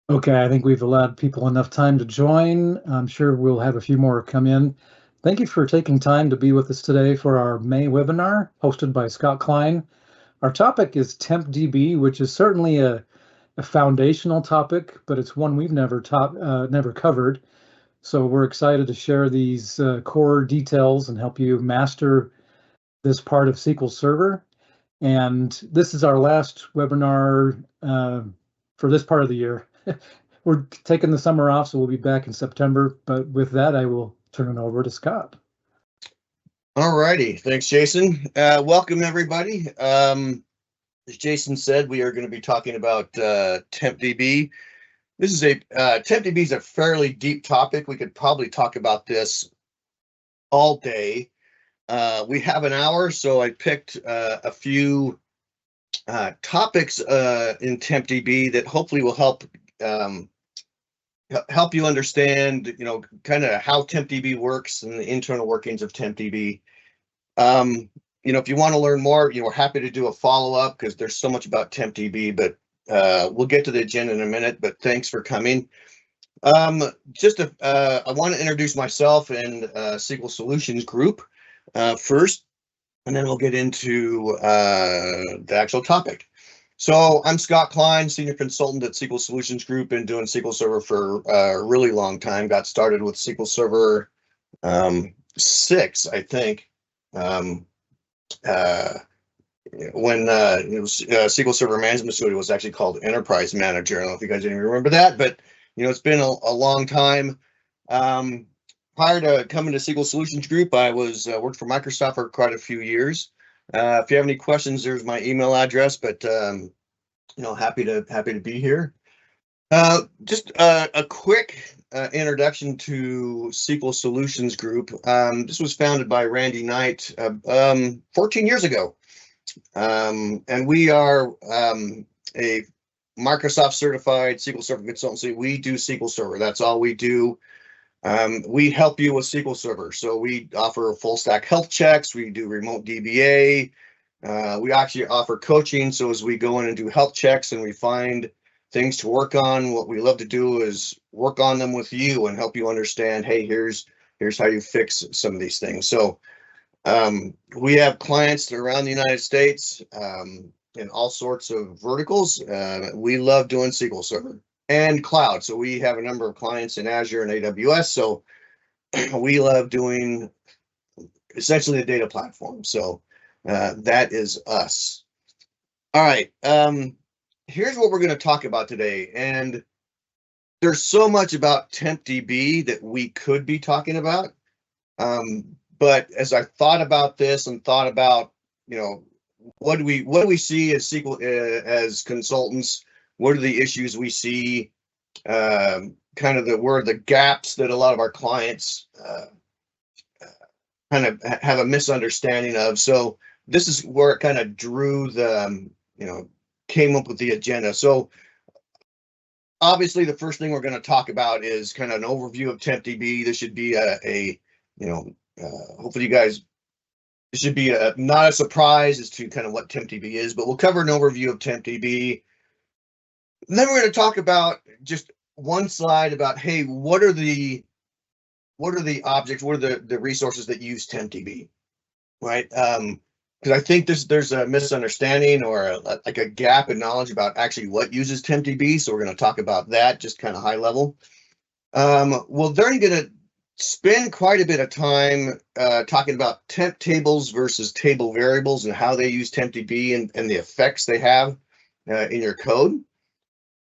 Okay, I think we've allowed people enough time to join. I'm sure we'll have a few more come in. Thank you for taking time to be with us today for our May webinar hosted by Scott Klein. Our topic is Tempdb, which is certainly a foundational topic, but it's one we've never covered. So we're excited to share these core details and help you master this part of SQL Server. And this is our last webinar for this part of the year. We're taking the summer off, so we'll be back in September. But with that, I will turn it over to Scott. All righty. Thanks, Jason. Welcome, everybody. As Jason said, we are going to be talking about Tempdb. This is Tempdb is a fairly deep topic. We could probably talk about this all day. We have an hour, so I picked a few topics in Tempdb that hopefully will help you understand, kind of how Tempdb works and the internal workings of Tempdb. If you want to learn more, we're happy to do a follow-up because there's so much about Tempdb, but we'll get to the agenda in a minute, but thanks for coming. I want to introduce myself and SQL Solutions Group first, and then we'll get into the actual topic. So I'm Scott Klein, Senior Consultant at SQL Solutions Group, been doing SQL Server for a really long time. Got started with SQL Server 6, I think. When SQL Server Management Studio was actually called Enterprise Manager. I don't know if you guys even remember that, but it's been a long time. Prior to coming to SQL Solutions Group, I was worked for Microsoft for quite a few years. If you have any questions, there's my email address. But happy to be here. Just a quick introduction to SQL Solutions Group. This was founded by Randy Knight 14 years ago. And we are a Microsoft certified SQL Server consultancy. We do SQL Server. That's all we do. We help you with SQL Server. So we offer full stack health checks. We do remote DBA. We actually offer coaching. So as we go in and do health checks and we find things to work on, what we love to do is work on them with you and help you understand, hey, here's how you fix some of these things. So we have clients around the United States in all sorts of verticals. We love doing SQL Server and cloud. So we have a number of clients in Azure and AWS. So we love doing essentially the data platform. So that is us. All right. Here's what we're going to talk about today. And there's so much about Tempdb that we could be talking about. But as I thought about this and thought about, what do we see as SQL as consultants? What are the issues we see? Where are the gaps that a lot of our clients kind of have a misunderstanding of. So this is where it kind of drew the, came up with the agenda. So obviously the first thing we're going to talk about is kind of an overview of Tempdb. This should be hopefully you guys, it should be not a surprise as to kind of what Tempdb is, but we'll cover an overview of Tempdb. And then we're going to talk about just one slide about, hey, what are the objects, what are the resources that use Tempdb, right? Because I think there's a misunderstanding or like a gap in knowledge about actually what uses Tempdb. So we're going to talk about that just kind of high level. We're then going to spend quite a bit of time talking about temp tables versus table variables and how they use Tempdb and the effects they have in your code.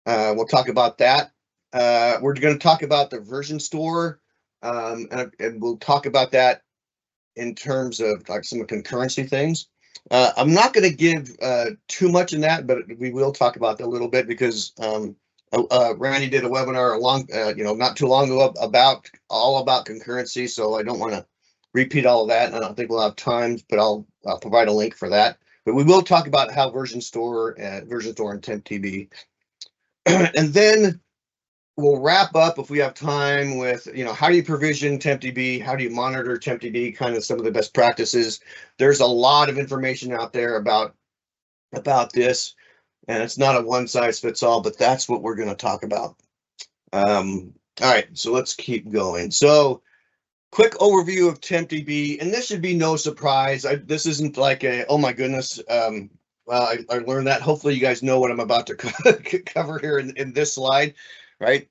We'll talk about that. We're going to talk about the version store, and we'll talk about that in terms of like some concurrency things. I'm not going to give too much in that, but we will talk about that a little bit because Randy did a webinar not too long ago about concurrency, so I don't want to repeat all of that. And I don't think we'll have time, but I'll provide a link for that. But we will talk about how version store and Tempdb, and then we'll wrap up if we have time with how do you provision Tempdb, how do you monitor Tempdb, kind of some of the best practices. There's a lot of information out there about this. And it's not a one size fits all, but that's what we're going to talk about. All right, so let's keep going. So quick overview of Tempdb, and this should be no surprise. This isn't like a, oh my goodness, well, I learned that. Hopefully you guys know what I'm about to cover here in this slide, right?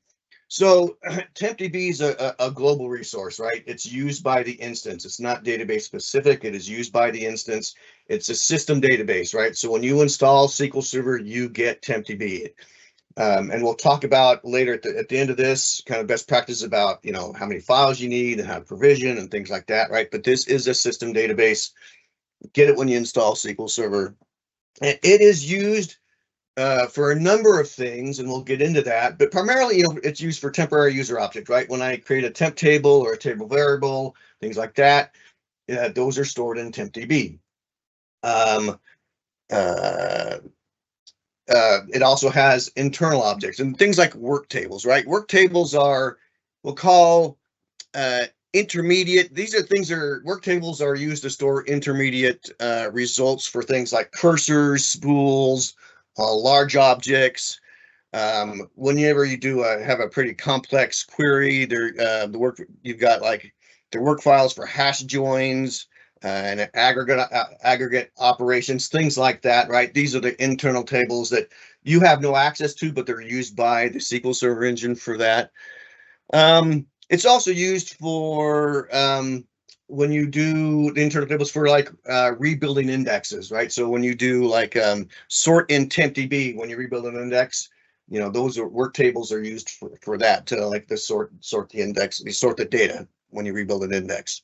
So Tempdb is a global resource, right? It's used by the instance. It's not database specific. It is used by the instance. It's a system database, right? So when you install SQL Server, you get Tempdb. And we'll talk about later at the end of this kind of best practices about, you know, how many files you need and how to provision and things like that, right? But this is a system database. Get it when you install SQL Server. And it is used for a number of things, and we'll get into that. But primarily, you know, it's used for temporary user object, right? When I create a temp table or a table variable, things like that, those are stored in Tempdb. It also has internal objects and things like work tables, right? Work tables are, we'll call intermediate. These are things work tables are used to store intermediate results for things like cursors, spools, large objects. Whenever you do have a pretty complex query, you've got like the work files for hash joins, and aggregate operations, things like that, right? These are the internal tables that you have no access to, but they're used by the SQL Server engine for that. It's also used for when you do the internal tables for like rebuilding indexes, right? So when you do like sort in Tempdb, when you rebuild an index, you know, those work tables are used for that to like the sort the index, sort the data when you rebuild an index.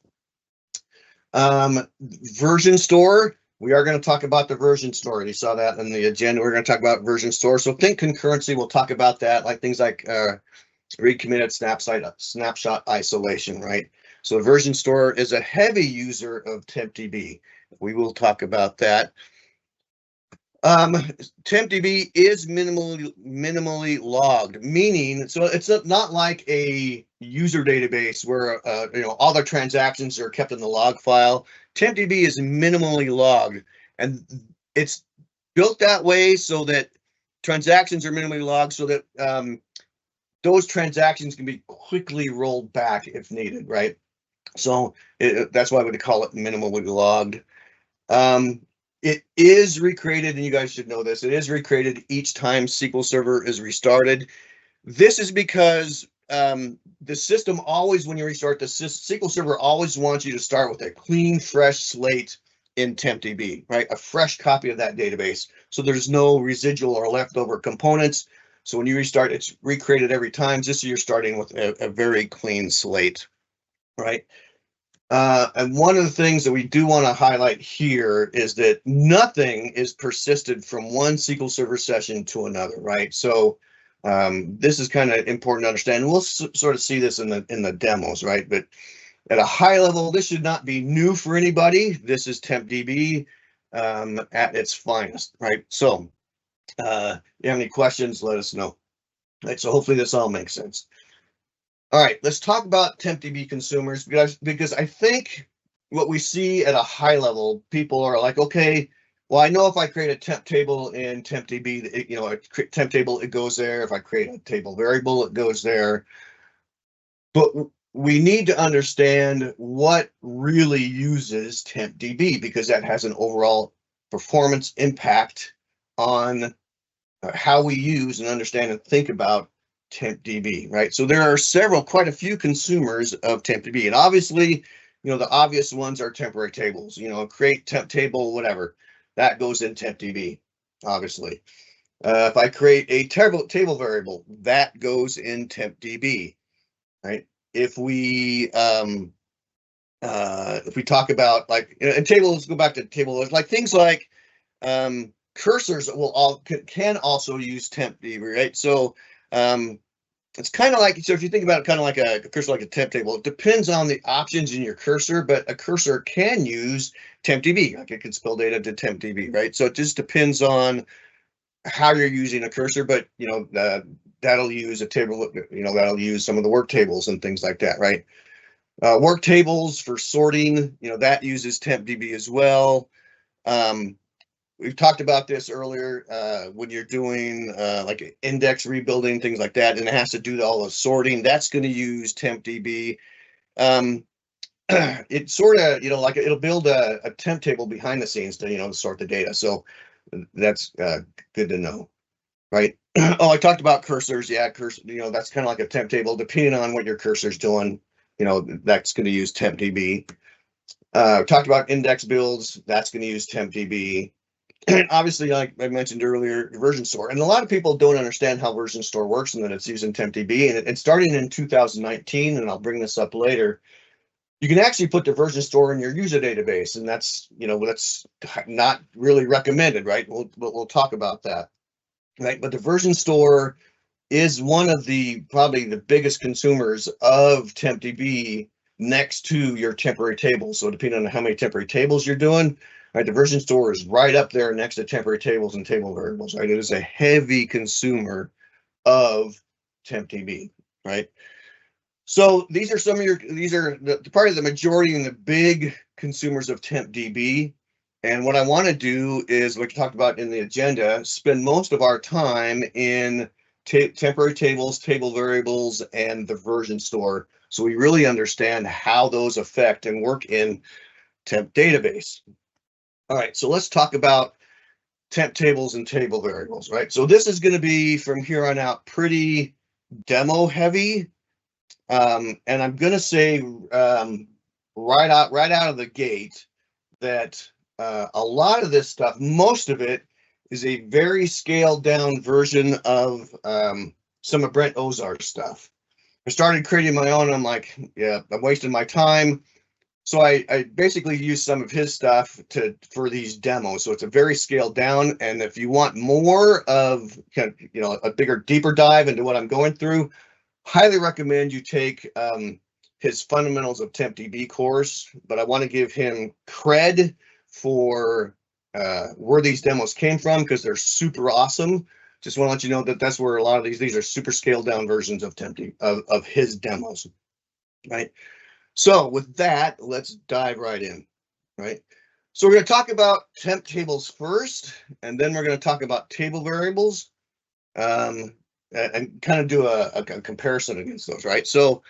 Version store, we are going to talk about the version store. You saw that in the agenda. We're going to talk about version store. So think concurrency. We'll talk about that, like things like read committed snapshot isolation, right? So the version store is a heavy user of Tempdb. We will talk about that. Tempdb is minimally logged, meaning, so it's not like a user database where you know, all the transactions are kept in the log file. Tempdb is minimally logged, and it's built that way so that transactions are minimally logged, so that those transactions can be quickly rolled back if needed, right? So that's why we call it minimally logged. It is recreated, and you guys should know this, it is recreated each time SQL Server is restarted. This is because the system always, when you restart the SQL Server, always wants you to start with a clean, fresh slate in Tempdb, right? A fresh copy of that database. So there's no residual or leftover components. So when you restart, it's recreated every time. Just so you're starting with a very clean slate, right? And one of the things that we do want to highlight here is that nothing is persisted from one SQL Server session to another, right? So this is kind of important to understand. We'll sort of see this in the demos, right? But at a high level, this should not be new for anybody. This is Tempdb at its finest, right? So if you have any questions, let us know. Right, so hopefully this all makes sense. All right, let's talk about Tempdb consumers, because I think what we see at a high level, people are like, okay, well, I know if I create a temp table in Tempdb, you know, a temp table, it goes there. If I create a table variable, it goes there. But we need to understand what really uses Tempdb, because that has an overall performance impact on how we use and understand and think about Tempdb, right? So there are quite a few consumers of Tempdb, and obviously, you know, the obvious ones are temporary tables. You know, create temp table, whatever, that goes in Tempdb, obviously. If I create a table variable, that goes in Tempdb, right? If we talk about like, and tables, go back to table, like things like cursors can also use Tempdb, right? So it's kind of like, so if you think about it, kind of like a cursor, like a temp table, it depends on the options in your cursor, but a cursor can use Tempdb, like it can spill data to Tempdb, right? So it just depends on how you're using a cursor, but you know, that'll use a table, you know, that'll use some of the work tables and things like that, right? Work tables for sorting, you know, that uses Tempdb as well. we've talked about this earlier, when you're doing like index rebuilding, things like that, and it has to do all the sorting, that's going to use Tempdb. It sort of, like it'll build a temp table behind the scenes to, to sort the data. So that's good to know, right? Oh, I talked about cursors. Yeah, cursor, that's kind of like a temp table, depending on what your cursor's doing, that's going to use Tempdb. Talked about index builds, that's going to use Tempdb. And obviously, like I mentioned earlier, version store. And a lot of people don't understand how version store works and that it's using Tempdb. And it's starting in 2019, and I'll bring this up later. You can actually put the version store in your user database, and that's, that's not really recommended, right? We'll talk about that, right? But the version store is one of probably the biggest consumers of Tempdb next to your temporary tables. So depending on how many temporary tables you're doing, right, the version store is right up there next to temporary tables and table variables, right? It is a heavy consumer of Tempdb, right? So these are the part of the majority and the big consumers of Tempdb. And what I want to do is, like we talked about in the agenda, spend most of our time in temporary tables, table variables, and the version store. So we really understand how those affect and work in temp database. All right, so let's talk about temp tables and table variables, right? So this is going to be from here on out pretty demo heavy. And I'm going to say right out of the gate that a lot of this stuff, most of it, is a very scaled down version of some of Brent Ozar's stuff. I started creating my own. I'm like, yeah, I'm wasting my time. So I basically use some of his stuff for these demos. So it's a very scaled down. And if you want more of kind of, a bigger, deeper dive into what I'm going through, highly recommend you take his Fundamentals of Tempdb course. But I want to give him cred for where these demos came from, because they're super awesome. Just want to let you know that that's where a lot of these are super scaled down versions of Tempdb of his demos, right? So with that, let's dive right in, right? So we're going to talk about temp tables first, and then we're going to talk about table variables, and kind of do a comparison against those, right? So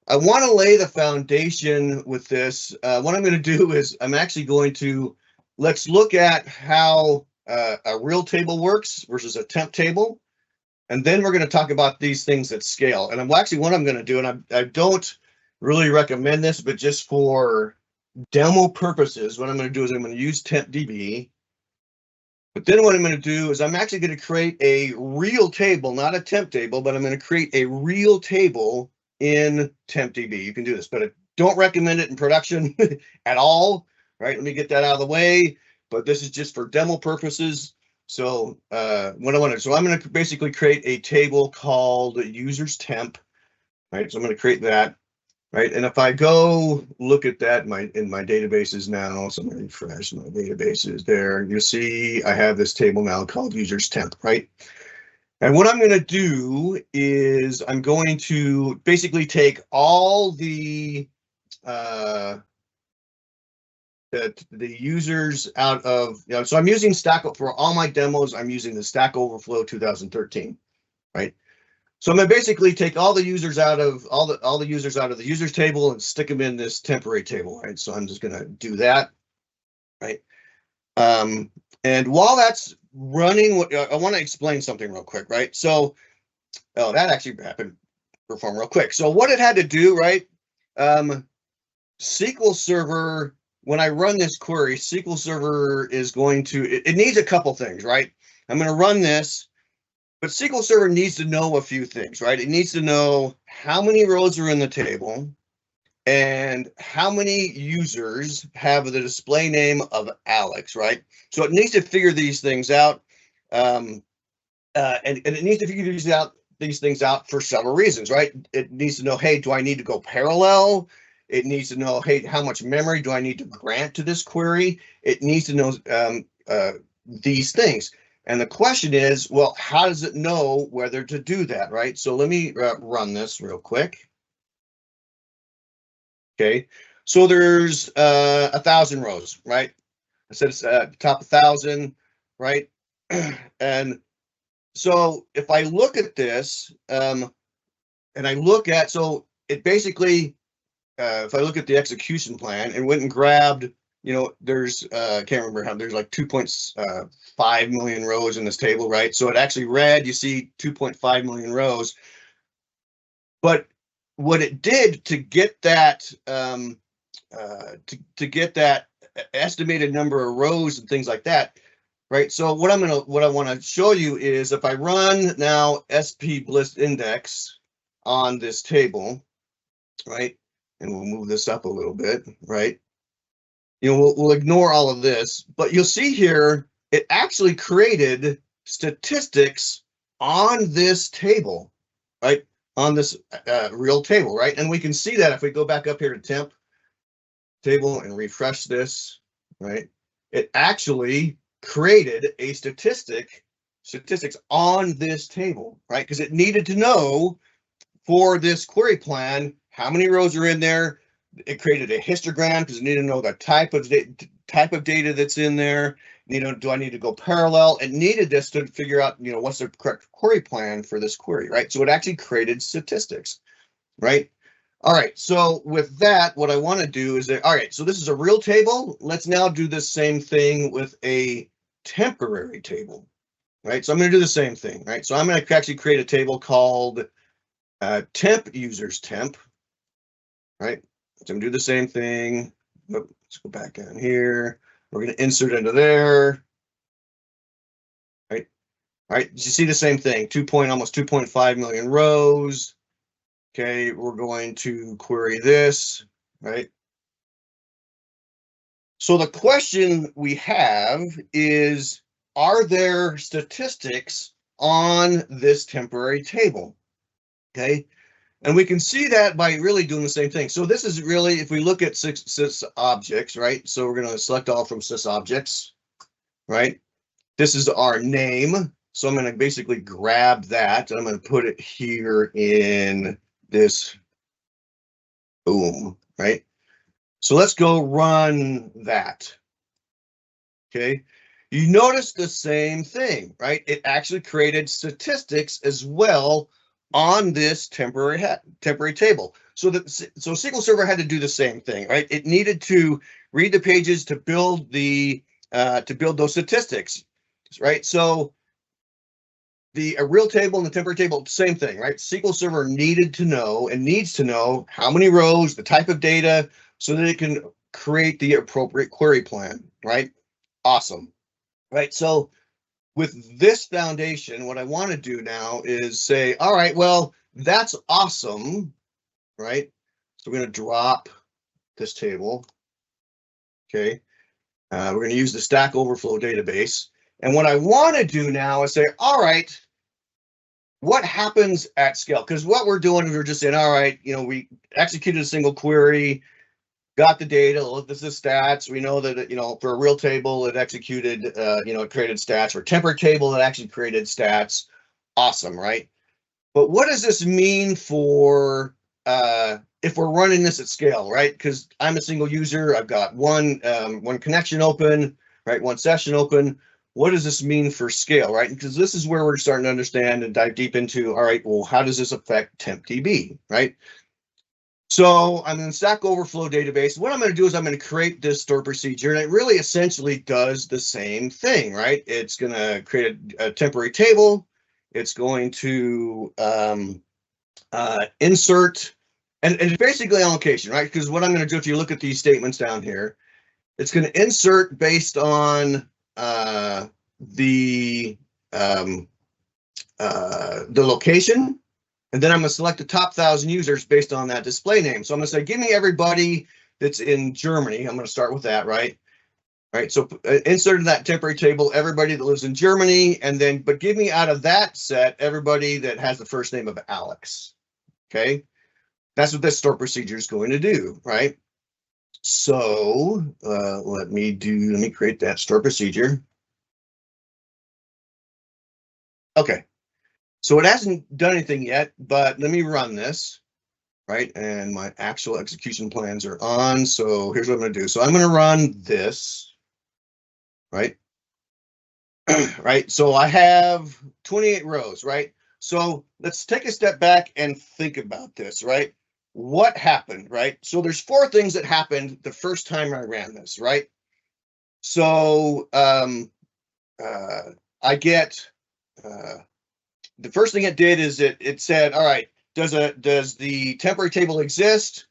I want to lay the foundation with this. What I'm going to do is I'm actually going to, let's look at how a real table works versus a temp table. And then we're going to talk about these things that scale. And what I'm going to do, and I don't really recommend this, but just for demo purposes, what I'm going to do is I'm going to use Tempdb. But then what I'm going to do is I'm actually going to create a real table, not a temp table, but I'm going to create a real table in Tempdb. You can do this, but I don't recommend it in production at all, right? Let me get that out of the way. But this is just for demo purposes. So I'm going to basically create a table called users temp, right? So I'm going to create that, right? And if I go look at that in my databases now, so I'm going to refresh my databases there. You'll see I have this table now called users temp, right? And what I'm going to do is I'm going to basically take all the users out of, so I'm using for all my demos. I'm using the Stack Overflow 2013, right? So I'm going to basically take all the users out of all the users out of the users table and stick them in this temporary table, right? So I'm just going to do that, right? And while that's running, I want to explain something real quick, right? So, that actually happened, perform real quick. So what it had to do, right? SQL Server, when I run this query, SQL Server is going to, it needs a couple things, right? I'm going to run this, but SQL Server needs to know a few things, right? It needs to know how many rows are in the table and how many users have the display name of Alex, right? So it needs to figure these things out, and it needs to figure these things out for several reasons, right? It needs to know, hey, do I need to go parallel? It needs to know, hey, how much memory do I need to grant to this query? It needs to know these things. And the question is, well, how does it know whether to do that, right? So let me run this real quick. Okay, so there's 1,000 rows, right? I said it's top 1,000. right? And so if I look at this, and I look at, so it basically, if I look at the execution plan and went and grabbed, there's, I can't remember how, there's like 2.5 million rows in this table, right? So it actually read, you see 2.5 million rows. But what it did to get that, to get that estimated number of rows and things like that, right? So what I want to show you is if I run now SP Bliss Index on this table, right? And we'll move this up a little bit, right? We'll ignore all of this, but you'll see here, it actually created statistics on this table, right? On this real table, right? And we can see that if we go back up here to temp table and refresh this, right? It actually created a statistics on this table, right? Because it needed to know for this query plan, how many rows are in there. It created a histogram because it needed to know the type of data that's in there. Do I need to go parallel? It needed this to figure out, what's the correct query plan for this query, right? So it actually created statistics, right? All right, so with that, what I want to do is that, all right, so this is a real table. Let's now do the same thing with a temporary table, right? So I'm going to do the same thing, right? So I'm going to actually create a table called temp users temp, right? So I'm going to do the same thing. Let's go back down here. We're going to insert into there, right? All right, you see the same thing, almost 2.5 million rows. Okay, we're going to query this, right? So the question we have is, are there statistics on this temporary table? Okay, and we can see that by really doing the same thing. So this is really, if we look at sys objects, right? So we're going to select all from sys objects, right? This is our name. So I'm going to basically grab that. I'm going to put it here in this boom, right? So let's go run that. Okay. You notice the same thing, right? It actually created statistics as well on this temporary table. So SQL Server had to do the same thing, right? It needed to read the pages to build those statistics, right? So a real table and the temporary table, same thing, right? SQL Server needed to know and needs to know how many rows, the type of data, so that it can create the appropriate query plan, right? Awesome, right? So with this foundation, what I want to do now is say, all right, well, that's awesome, right? So we're going to drop this table, okay? We're going to use the Stack Overflow database. And what I want to do now is say, all right, what happens at scale? Because what we're doing is we're just saying, all right, we executed a single query, got the data, look, this is stats. We know that, for a real table, it executed, it created stats. For a temporary table, it actually created stats. Awesome, right? But what does this mean for if we're running this at scale, right? Because I'm a single user, I've got one connection open, right? One session open. What does this mean for scale, right? Because this is where we're starting to understand and dive deep into, all right, well, how does this affect Tempdb, right? So I'm in Stack Overflow database. What I'm going to do is I'm going to create this store procedure, and it really essentially does the same thing, right? It's going to create a temporary table. It's going to insert, and it's basically allocation, right? Because what I'm going to do, if you look at these statements down here, it's going to insert based on the location, and then I'm going to select the top 1,000 users based on that display name. So I'm going to say, give me everybody that's in Germany. I'm going to start with that, right? All right, so insert in that temporary table everybody that lives in Germany, and then, but give me out of that set everybody that has the first name of Alex. Okay, that's what this store procedure is going to do, right? So let me create that store procedure. Okay, so it hasn't done anything yet, but let me run this, right? And my actual execution plans are on. So here's what I'm going to do. So I'm going to run this, right? right? So I have 28 rows, right? So let's take a step back and think about this, right? What happened, right? So there's 4 things that happened the first time I ran this, right? So I get the first thing it did is it said, all right, does the temporary table exist?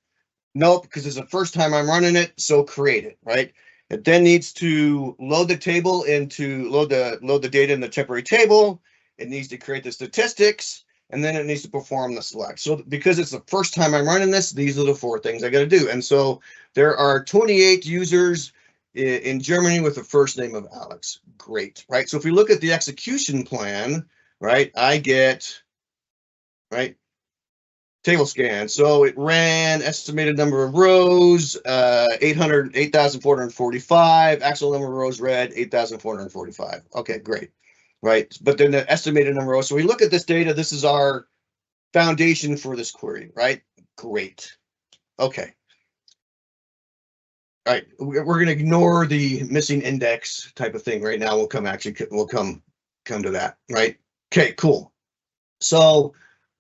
Nope, because it's the first time I'm running it, so create it, right? It then needs to load the table into load the data in the temporary table. It needs to create the statistics, and then it needs to perform the select. So because it's the first time I'm running this, these are the 4 things I got to do. And so there are 28 users in Germany with the first name of Alex. Great, right? So if we look at the execution plan, right, I get, right, table scan. So it ran estimated number of rows, 8,445. Actual number of rows read 8,445. Okay, great. Right. But then the estimated number of rows. So we look at this data. This is our foundation for this query, right? Great. Okay. All right. We're going to ignore the missing index type of thing right now. We'll come to that. Right. Okay, cool. So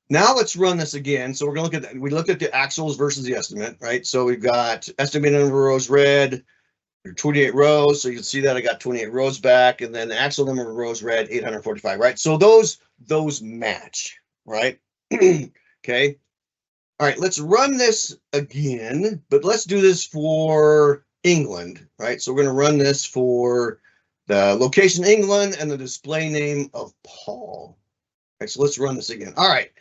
now let's run this again. So we're going to look at that. We looked at the actuals versus the estimate, right? So we've got estimated number of rows read, 28 rows. So you can see that I got 28 rows back, and then the actual number of rows read 845, right? So those match, right? Okay. All right, let's run this again, but let's do this for England, right? So we're going to run this for the location England and the display name of Paul. All right, so let's run this again. All right.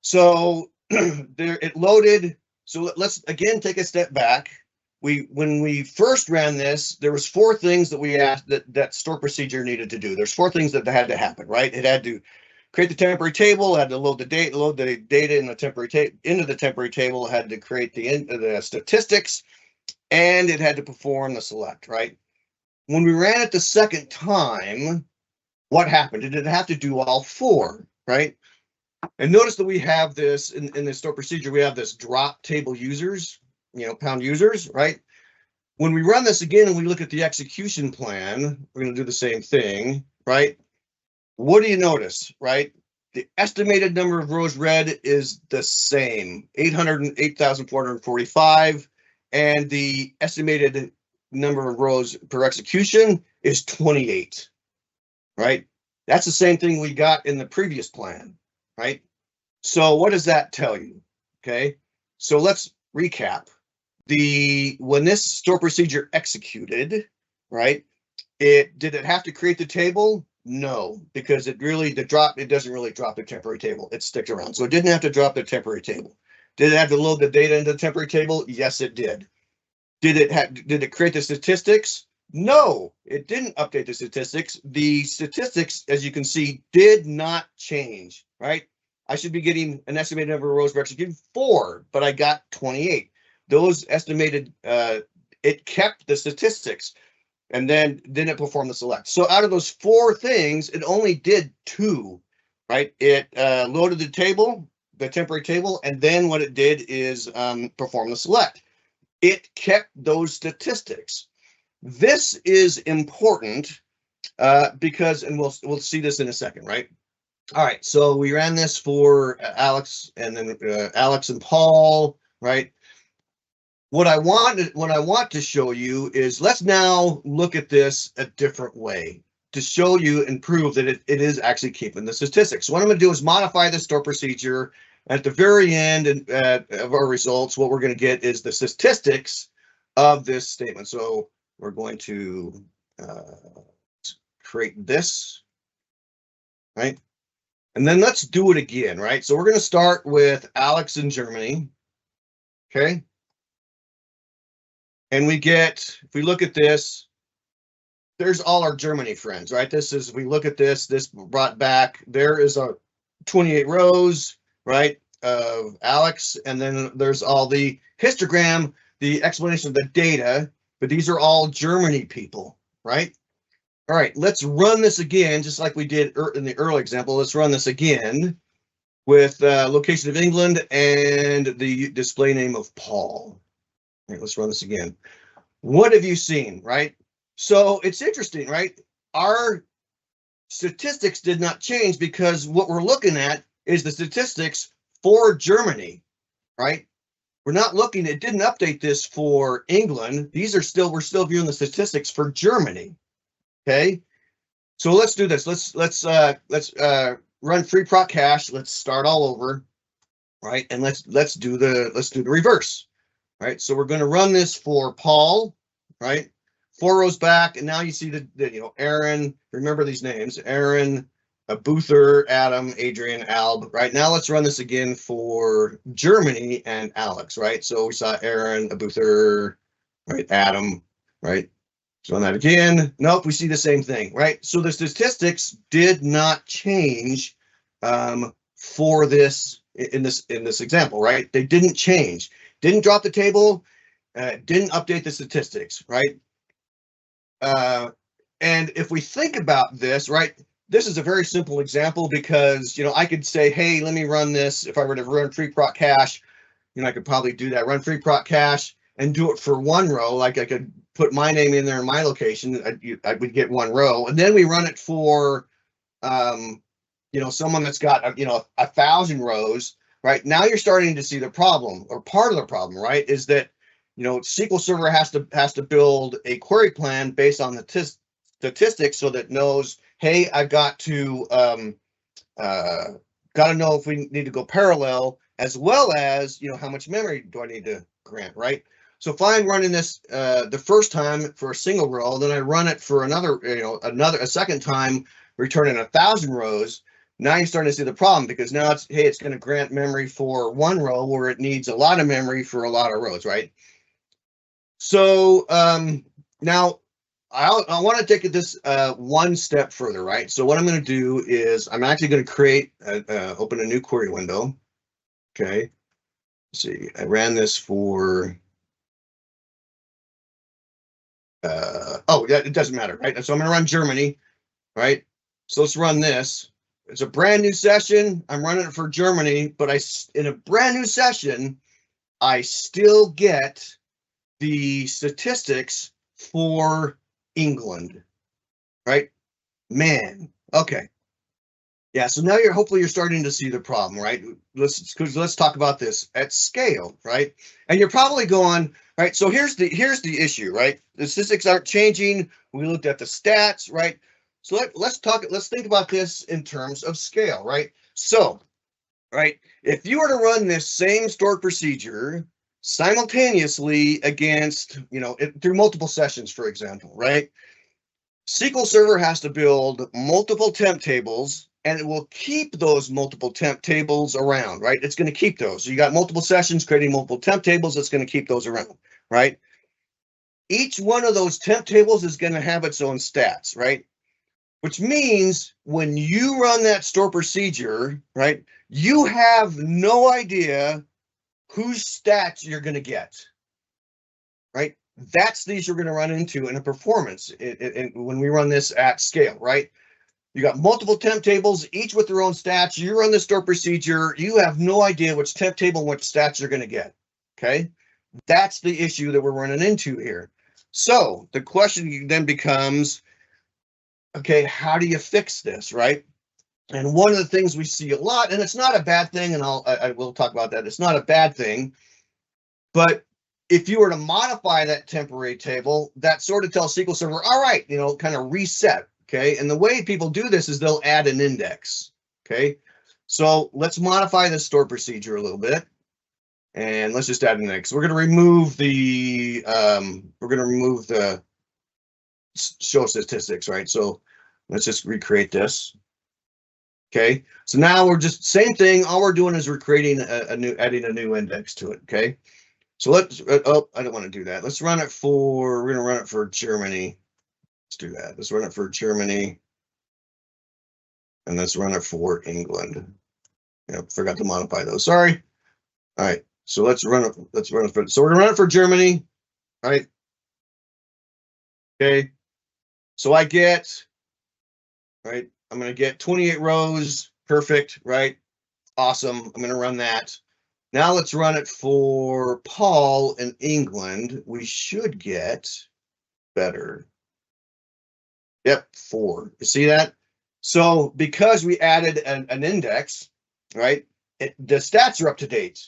So there it loaded. So let's again take a step back. When we first ran this, there was 4 things that we asked that store procedure needed to do. There's 4 things that had to happen, right? It had to create the temporary table, it had to load the data in the temporary into the temporary table, it had to create the statistics, and it had to perform the select, right? When we ran it the second time, what happened? Did it have to do all 4, right? And notice that we have this in the store procedure, we have this drop table users, pound users, right? When we run this again and we look at the execution plan, we're going to do the same thing, right? What do you notice, right? The estimated number of rows read is the same, 808,445, and the estimated number of rows per execution is 28, right? That's the same thing we got in the previous plan, right? So what does that tell you? Okay, so let's recap. When this store procedure executed, right? Did it have to create the table? No, because it doesn't really drop the temporary table. It sticks around. So it didn't have to drop the temporary table. Did it have to load the data into the temporary table? Yes, it did. Did it create the statistics? No, it didn't update the statistics. The statistics, as you can see, did not change, right? I should be getting an estimated number of rows per execution 4, but I got 28. Those estimated, it kept the statistics, and then didn't perform the select. So out of those 4 things, it only did 2, right? It loaded the table, the temporary table, and then what it did is perform the select. It kept those statistics. This is important because, and we'll see this in a second, right? All right, so we ran this for Alex and then Alex and Paul, right? What I want to show you is let's now look at this a different way to show you and prove that it is actually keeping the statistics. So what I'm going to do is modify the store procedure. At the very end of our results, what we're going to get is the statistics of this statement. So we're going to create this, right? And then let's do it again, right? So we're going to start with Alex in Germany, okay? And we get, if we look at this, there's all our Germany friends, right? This is, if we look at this brought back, there is our 28 rows, right, of Alex. And then there's all the histogram, the explanation of the data, but these are all Germany people, right? All right, let's run this again, just like we did in the early example. Let's run this again with location of England and the display name of Paul. All right, let's run this again. What have you seen, right? So it's interesting, right? Our statistics did not change because what we're looking at is the statistics for Germany, right? We're not looking, it didn't update this for England. We're still viewing the statistics for Germany. Okay. So let's do this. Let's run free proc cache. Let's start all over. Right. And let's do the reverse. Right. So we're going to run this for Paul, right? 4 rows back, and now you see the Aaron. Remember these names: Aaron, Boother, Adam, Adrian, Alb. Right now, let's run this again for Germany and Alex. Right. So we saw Aaron, Boother, right? Adam, right? So on that again. Nope, we see the same thing, right? So the statistics did not change for this in this example, right? They didn't change. Didn't drop the table. Didn't update the statistics, right? And if we think about this, right, this is a very simple example because, I could say, hey, let me run this. If I were to run free proc cache, I could probably do that, run free proc cache and do it for 1 row. Like I could put my name in there in my location. I would get 1 row, and then we run it for, someone that's got, 1,000 rows, right? Now you're starting to see the problem, or part of the problem, right? Is that, SQL Server has to build a query plan based on the statistics so that it knows, hey, I've got to know if we need to go parallel, as well as, how much memory do I need to grant, right? So if I'm running this the first time for a single row, then I run it for a second time, returning 1,000 rows. Now you're starting to see the problem because now it's going to grant memory for 1 row where it needs a lot of memory for a lot of rows, right? So now I want to take this 1 step further, right? So what I'm going to do is I'm actually going to create, open a new query window. Okay. Let's see, I ran this for, yeah, it doesn't matter, right? So I'm going to run Germany, right? So let's run this. It's a brand new session. I'm running it for Germany, but in a brand new session, I still get the statistics for England, right? Man, okay. Yeah, so now hopefully you're starting to see the problem, right? Let's talk about this at scale, right? And you're probably going, right? So here's the issue, right? The statistics aren't changing. We looked at the stats, right? So let's think about this in terms of scale, right? So, right, if you were to run this same stored procedure simultaneously against, through multiple sessions, for example, right? SQL Server has to build multiple temp tables, and it will keep those multiple temp tables around, right? It's going to keep those. So you got multiple sessions creating multiple temp tables. It's going to keep those around, right? Each one of those temp tables is going to have its own stats, right? Which means when you run that store procedure, right, you have no idea whose stats you're going to get, right? That's these you're going to run into in a performance when we run this at scale, right? You got multiple temp tables, each with their own stats. You run the store procedure. You have no idea which temp table and which stats you're going to get, okay? That's the issue that we're running into here. So the question then becomes, okay, how do you fix this, right? And one of the things we see a lot, and it's not a bad thing, and I will talk about that. It's not a bad thing, but if you were to modify that temporary table, that sort of tells SQL Server, all right, kind of reset, okay? And the way people do this is they'll add an index, okay? So let's modify this store procedure a little bit, and let's just add an index. We're going to remove the show statistics, right? So let's just recreate this. Okay, so now we're just same thing. All we're doing is we're creating adding a new index to it. Okay, so let's. Oh, I don't want to do that. Let's run it for. We're going to run it for Germany. Let's do that. Let's run it for Germany, and let's run it for England. Yep, forgot to modify those. Sorry. All right, so let's run it. Let's run it for. So we're going to run it for Germany. All right. Okay. So I get. Right. I'm going to get 28 rows. Perfect, right? Awesome. I'm going to run that. Now let's run it for Paul in England. We should get better. Yep, 4. You see that? So because we added an index, right, the stats are up to date.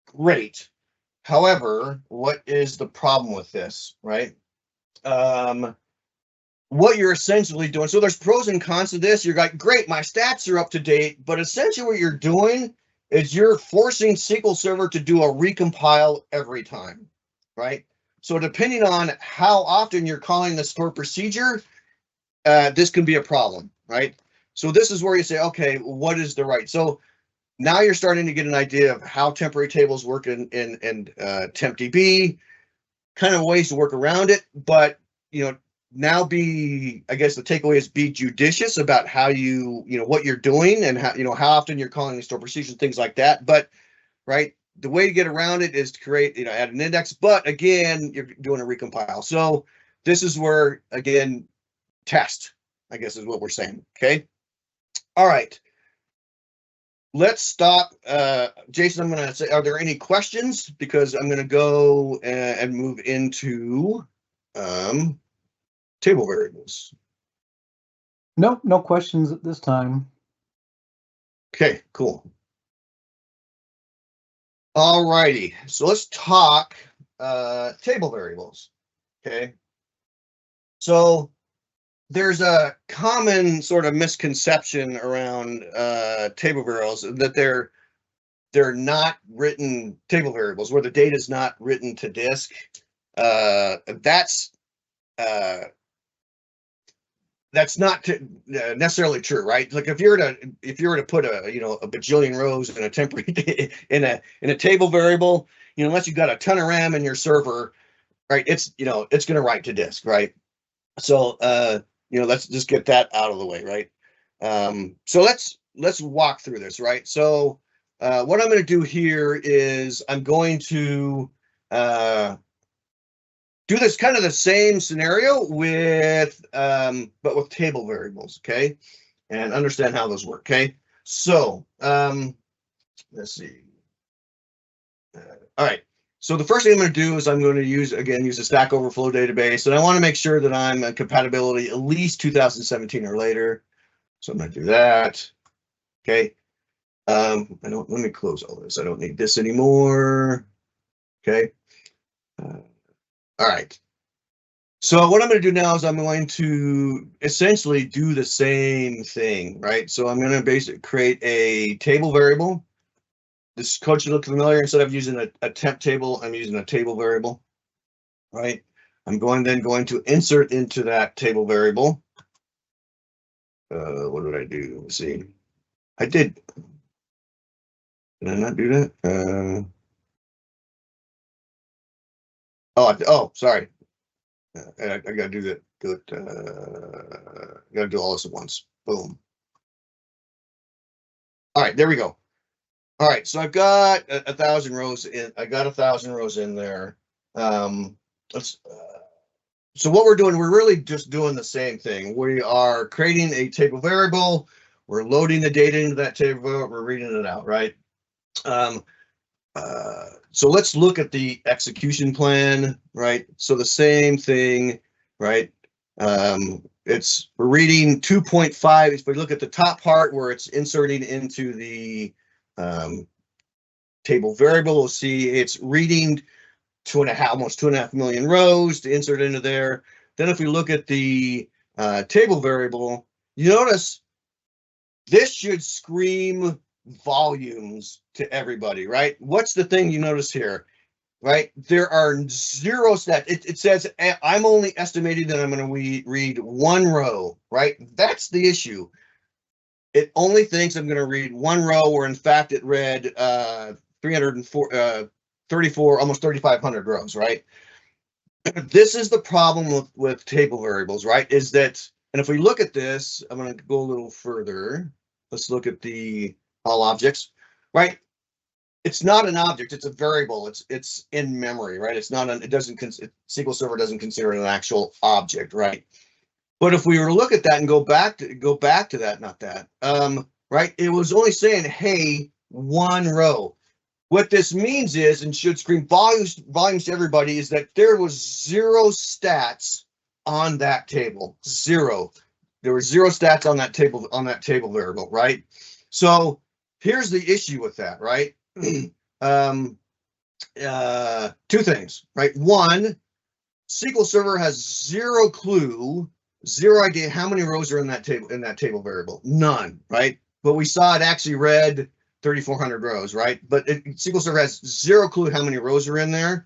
Great. However, what is the problem with this, right? What you're essentially doing, so there's pros and cons to this. You're like, great, my stats are up to date, but essentially what you're doing is you're forcing SQL Server to do a recompile every time, right? So depending on how often you're calling the store procedure, this can be a problem, right? So this is where you say, okay, what is the right? So now you're starting to get an idea of how temporary tables work in Tempdb, kind of ways to work around it, but now I guess the takeaway is be judicious about how what you're doing and how often you're calling the store procedures, things like that. But right, the way to get around it is to create, add an index, but again, you're doing a recompile. So this is where, again, test, I guess is what we're saying. Okay. All right. Let's stop. Jason, I'm going to say, are there any questions? Because I'm going to go and move into table variables. Nope, no questions at this time. Okay, cool. All righty, so let's talk table variables. Okay, so there's a common sort of misconception around table variables that they're not written table variables, where the data is not written to disk. That's not necessarily true, right? Like if you were to put a bajillion rows in a temporary in a table variable, unless you got a ton of RAM in your server, right? It's it's going to write to disk, right? So let's just get that out of the way, right? So let's walk through this, right? So what I'm going to do here is I'm going to do this kind of the same scenario with but with table variables, okay, and understand how those work. Okay, so let's see. All right, so the first thing I'm going to do is I'm going to use a Stack Overflow database, and I want to make sure that I'm a compatibility at least 2017 or later. So I'm going to do that. Okay, let me close all this. I don't need this anymore. Okay. All right. So what I'm going to do now is I'm going to essentially do the same thing, right? So I'm going to basically create a table variable. This code should look familiar. Instead of using a temp table, I'm using a table variable, right? I'm going to insert into that table variable. What did I do? Let's see. I did. Did I not do that? Oh, sorry. I gotta do that. Gotta do all this at once. Boom. All right, there we go. All right, so I've got 1,000 rows in. I got 1,000 rows in there. So what we're doing, we're really just doing the same thing. We are creating a table variable. We're loading the data into that table. We're reading it out, right? So let's look at the execution plan, right? So the same thing, right? We're reading 2.5. If we look at the top part where it's inserting into the table variable, we'll see it's reading almost 2.5 million rows to insert into there. Then if we look at the table variable, you notice this should scream volumes to everybody, right? What's the thing you notice here, right? There are 0 stats. It says I'm only estimating that I'm going to read 1 row, right? That's the issue. It only thinks I'm going to read 1 row, where in fact it read 34, almost 3,500 rows, right? This is the problem with table variables, right? Is that, and if we look at this, I'm going to go a little further. Let's look at the all objects, right? It's not an object, it's a variable. It's in memory, right? It's not SQL Server doesn't consider it an actual object, right? But if we were to look at that and go back to that, not that, right? It was only saying, hey, 1 row. What this means is, and should scream volumes to everybody, is that there was 0 stats on that table, 0. there were zero stats on that table variable, right? So here's the issue with that, right? Two things, right? One, SQL Server has zero clue, zero idea how many rows are in that table variable. None, right? But we saw it actually read 3,400 rows, right? But SQL Server has zero clue how many rows are in there,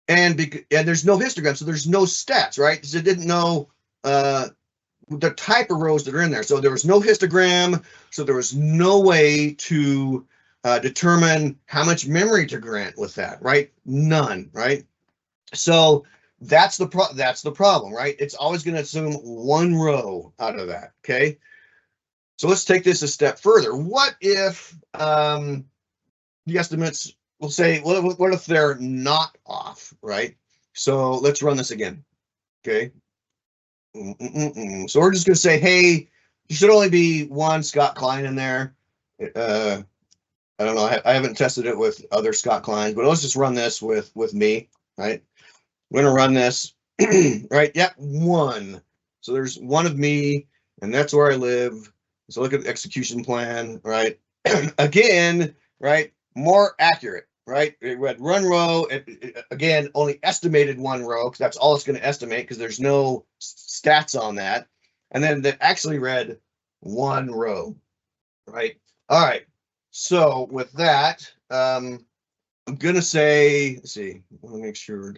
and there's no histogram, so there's no stats, right? Because it didn't know the type of rows that are in there. So there was no histogram, so there was no way to determine how much memory to grant with that, right? None, right? So that's the problem, right? It's always going to assume one row out of that, okay? So let's take this a step further. What if the estimates, we'll say, what if they're not off, right? So let's run this again, okay? So we're just going to say, hey, you should only be one Scott Klein in there. I don't know. I haven't tested it with other Scott Kleins, but let's just run this with me, right? We're going to run this, right? Yep, one. So there's one of me, and that's where I live. So look at the execution plan, right? Again, right? More accurate, right? It read one row. Again, only estimated one row because that's all it's going to estimate because there's no stats on that. And then that actually read one row, right? All right. So with that, I'm gonna say, let's see, I want to make sure.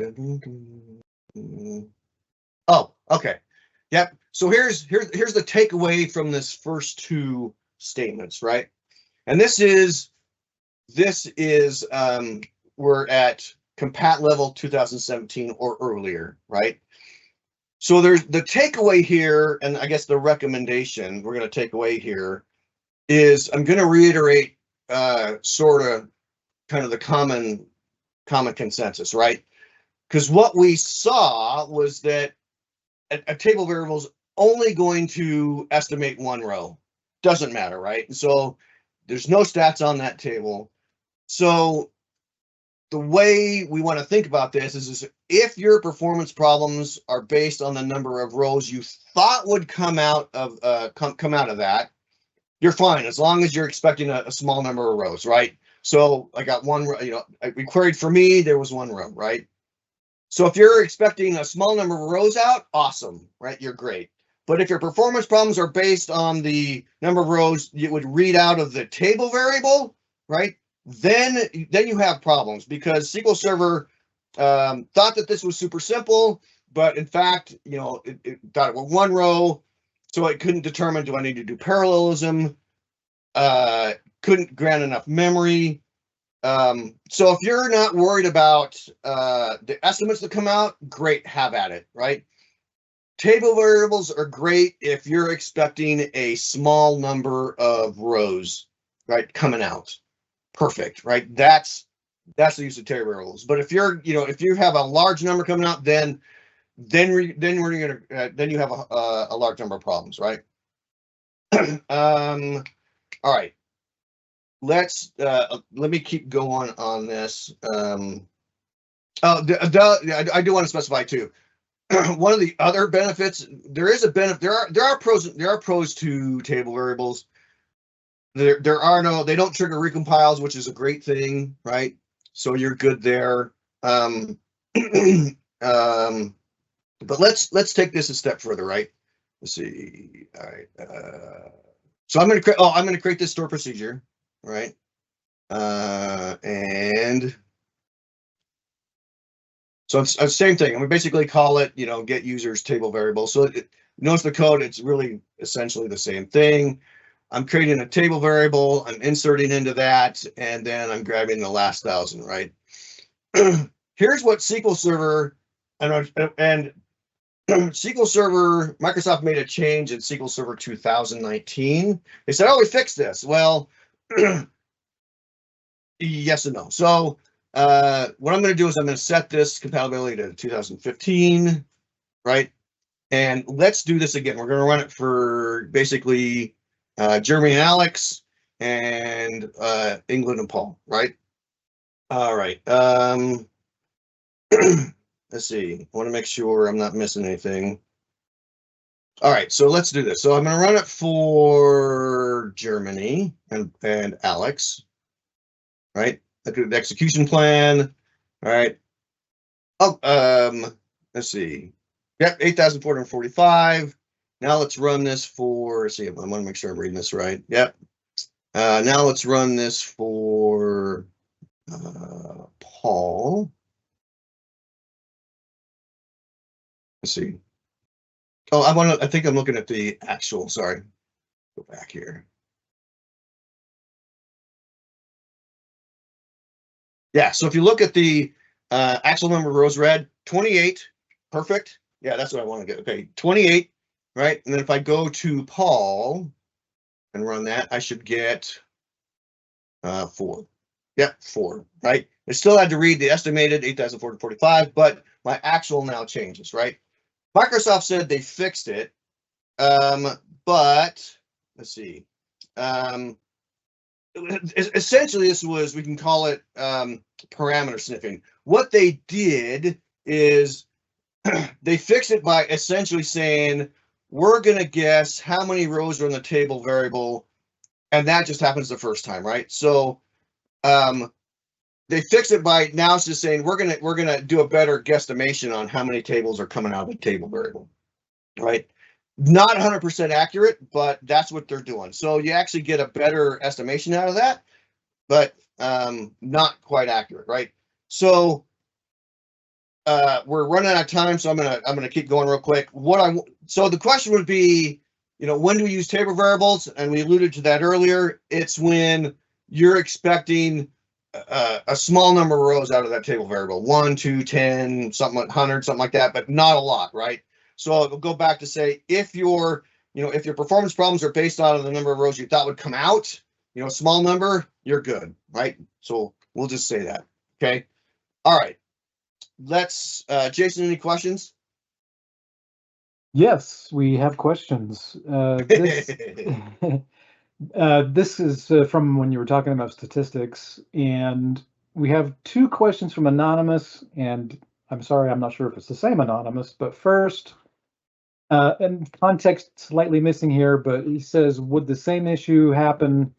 Oh, okay. Yep. So here's the takeaway from this first two statements, right? And this is we're at compat level 2017 or earlier, right? So there's the takeaway here, and I guess the recommendation we're going to take away here is I'm going to reiterate sort of kind of the common consensus, right? Because what we saw was that a table variable is only going to estimate one row. Doesn't matter, right? And so there's no stats on that table. So the way we want to think about this is if your performance problems are based on the number of rows you thought would come out of that, you're fine as long as you're expecting a small number of rows, right? So I got one, we queried for me, there was one row, right? So if you're expecting a small number of rows out, awesome, right? You're great. But if your performance problems are based on the number of rows you would read out of the table variable, right? Then you have problems because SQL Server thought that this was super simple, but in fact, it thought it was one row, so it couldn't determine, do I need to do parallelism? Couldn't grant enough memory. So if you're not worried about the estimates that come out, great, have at it, right? Table variables are great if you're expecting a small number of rows, right, coming out. Perfect, right? That's the use of table variables. But if you're, if you have a large number coming out, then you have a large number of problems, right? All right. Let me keep going on this. I do want to specify too. One of the other benefits, there is a benefit. There are pros to table variables. They don't trigger recompiles, which is a great thing, right? So you're good there. But let's take this a step further, right? Let's see. All right. So I'm going to create this store procedure, right? And so it's the same thing. And we basically call it, get users table variable. So notice the code, it's really essentially the same thing. I'm creating a table variable, I'm inserting into that, and then I'm grabbing the last 1,000, right? Here's what SQL Server and SQL Server, Microsoft made a change in SQL Server 2019. They said, oh, we fixed this. Well, yes and no. So what I'm going to do is I'm going to set this compatibility to 2015, right? And let's do this again. We're going to run it for basically Jeremy and Alex and England and Paul, right? All right. Let's see. I want to make sure I'm not missing anything. All right, so let's do this. So I'm going to run it for Germany and Alex, right? The execution plan. All right. Oh, let's see. Yep, 8,445. Now let's run this for, let's see, I want to make sure I'm reading this right. Yep. Now let's run this for Paul. Let's see. Oh, I think I'm looking at the actual, sorry. Go back here. Yeah, so if you look at the actual number of rows read, 28, perfect. Yeah, that's what I want to get. Okay, 28, right? And then if I go to Paul and run that, I should get 4. Yep, 4, right? I still had to read the estimated 8,445, but my actual now changes, right? Microsoft said they fixed it, but let's see. Essentially, this was, we can call it parameter sniffing. What they did is they fixed it by essentially saying, we're going to guess how many rows are in the table variable, and that just happens the first time, right? So they fixed it by now it's just saying we're gonna do a better guesstimation on how many tables are coming out of the table variable, right? Not 100% accurate, but that's what they're doing. So you actually get a better estimation out of that, but not quite accurate, right? So we're running out of time, so I'm gonna keep going real quick. So the question would be, when do we use table variables? And we alluded to that earlier. It's when you're expecting a small number of rows out of that table variable, 1, 2, 10, something like 100, something like that, but not a lot, right? So I'll go back to say, if your performance problems are based on the number of rows you thought would come out, a small number, you're good, right? So we'll just say that. Okay. All right. Let's, Jason, any questions? Yes, we have questions. This is from when you were talking about statistics, and we have 2 questions from Anonymous, and I'm sorry, I'm not sure if it's the same Anonymous, but first, and context slightly missing here, but he says, would the same issue happen